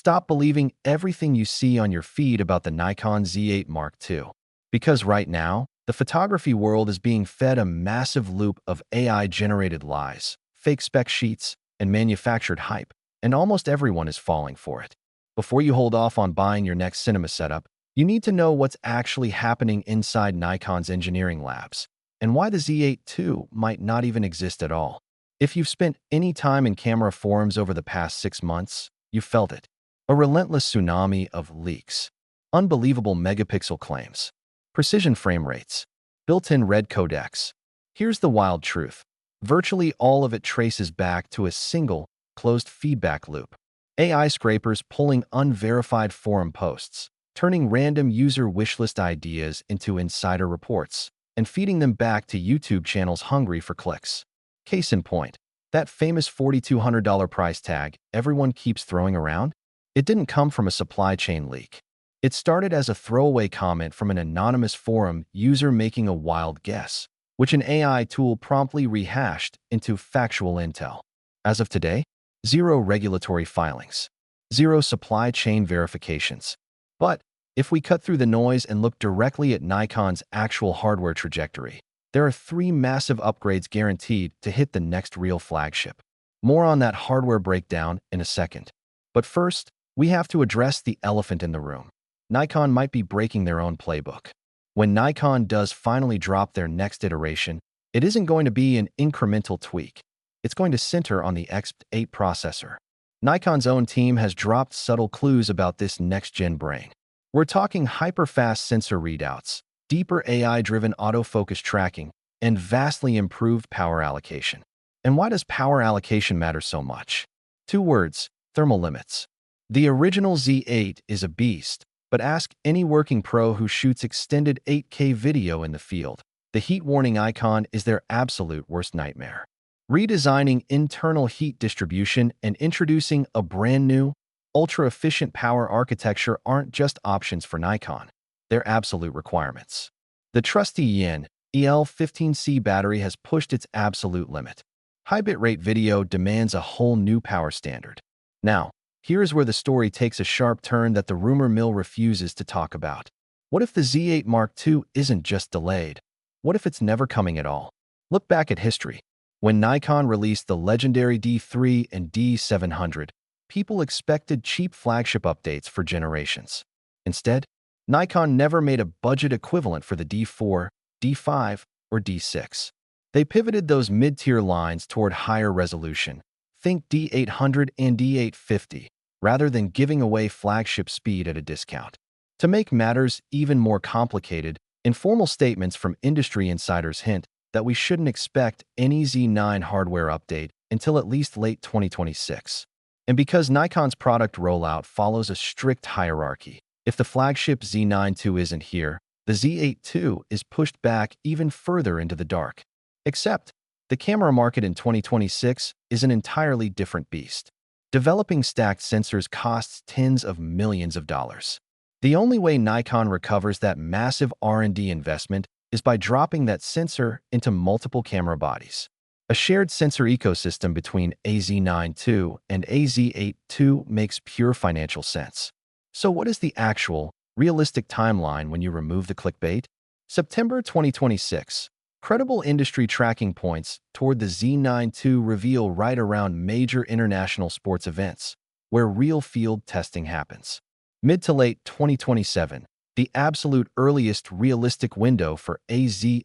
Stop believing everything you see on your feed about the Nikon Z8 Mark II. Because right now, the photography world is being fed a massive loop of AI-generated lies, fake spec sheets, and manufactured hype, and almost everyone is falling for it. Before you hold off on buying your next cinema setup, you need to know what's actually happening inside Nikon's engineering labs, and why the Z8 II might not even exist at all. If you've spent any time in camera forums over the past 6 months, you've felt it. A relentless tsunami of leaks, unbelievable megapixel claims, precision frame rates, built-in red codecs. Here's the wild truth. Virtually all of it traces back to a single, closed feedback loop. AI scrapers pulling unverified forum posts, turning random user wishlist ideas into insider reports, and feeding them back to YouTube channels hungry for clicks. Case in point, that famous $4,200 price tag everyone keeps throwing around? It didn't come from a supply chain leak. It started as a throwaway comment from an anonymous forum user making a wild guess, which an AI tool promptly rehashed into factual intel. As of today, 0 regulatory filings, 0 supply chain verifications. But if we cut through the noise and look directly at Nikon's actual hardware trajectory, there are 3 massive upgrades guaranteed to hit the next real flagship. More on that hardware breakdown in a second. But first, we have to address the elephant in the room. Nikon might be breaking their own playbook. When Nikon does finally drop their next iteration, it isn't going to be an incremental tweak. It's going to center on the EXPEED processor. Nikon's own team has dropped subtle clues about this next-gen brain. We're talking hyper-fast sensor readouts, deeper AI-driven autofocus tracking, and vastly improved power allocation. And why does power allocation matter so much? 2 words: thermal limits. The original Z8 is a beast, but ask any working pro who shoots extended 8K video in the field. The heat warning icon is their absolute worst nightmare. Redesigning internal heat distribution and introducing a brand new, ultra-efficient power architecture aren't just options for Nikon. They're absolute requirements. The trusty Yin EL15C battery has pushed its absolute limit. High bitrate video demands a whole new power standard. Now, here's where the story takes a sharp turn that the rumor mill refuses to talk about. What if the Z8 Mark II isn't just delayed? What if it's never coming at all? Look back at history. When Nikon released the legendary D3 and D700, people expected cheap flagship updates for generations. Instead, Nikon never made a budget equivalent for the D4, D5, or D6. They pivoted those mid-tier lines toward higher resolution. Think D800 and D850, rather than giving away flagship speed at a discount. To make matters even more complicated, informal statements from industry insiders hint that we shouldn't expect any Z9 hardware update until at least late 2026. And because Nikon's product rollout follows a strict hierarchy, if the flagship Z9 II isn't here, the Z8 II is pushed back even further into the dark. Except, the camera market in 2026 is an entirely different beast. Developing stacked sensors costs tens of millions of dollars. The only way Nikon recovers that massive R&D investment is by dropping that sensor into multiple camera bodies. A shared sensor ecosystem between a Z9 II and a Z8 II makes pure financial sense. So what is the actual, realistic timeline when you remove the clickbait? September 2026. Credible industry tracking points toward the Z9 II reveal right around major international sports events, where real field testing happens. Mid to late 2027, the absolute earliest realistic window for a Z8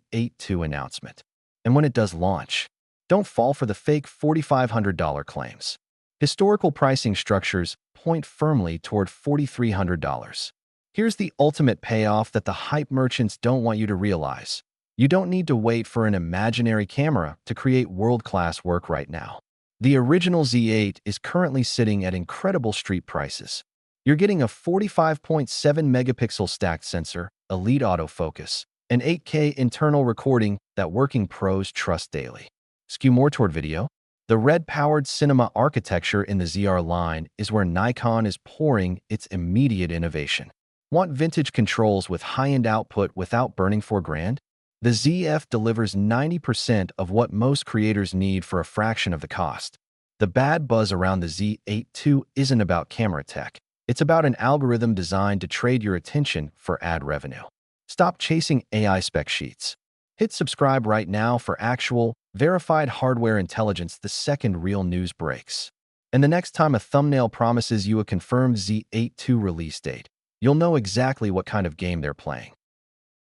II announcement. And when it does launch, don't fall for the fake $4,500 claims. Historical pricing structures point firmly toward $4,300. Here's the ultimate payoff that the hype merchants don't want you to realize. You don't need to wait for an imaginary camera to create world-class work right now. The original Z8 is currently sitting at incredible street prices. You're getting a 45.7 megapixel stacked sensor, elite autofocus, and 8K internal recording that working pros trust daily. Skew more toward video? The red-powered cinema architecture in the ZR line is where Nikon is pouring its immediate innovation. Want vintage controls with high-end output without burning $4,000? The ZF delivers 90% of what most creators need for a fraction of the cost. The bad buzz around the Z8 II isn't about camera tech. It's about an algorithm designed to trade your attention for ad revenue. Stop chasing AI spec sheets. Hit subscribe right now for actual, verified hardware intelligence the second real news breaks. And the next time a thumbnail promises you a confirmed Z8 II release date, you'll know exactly what kind of game they're playing.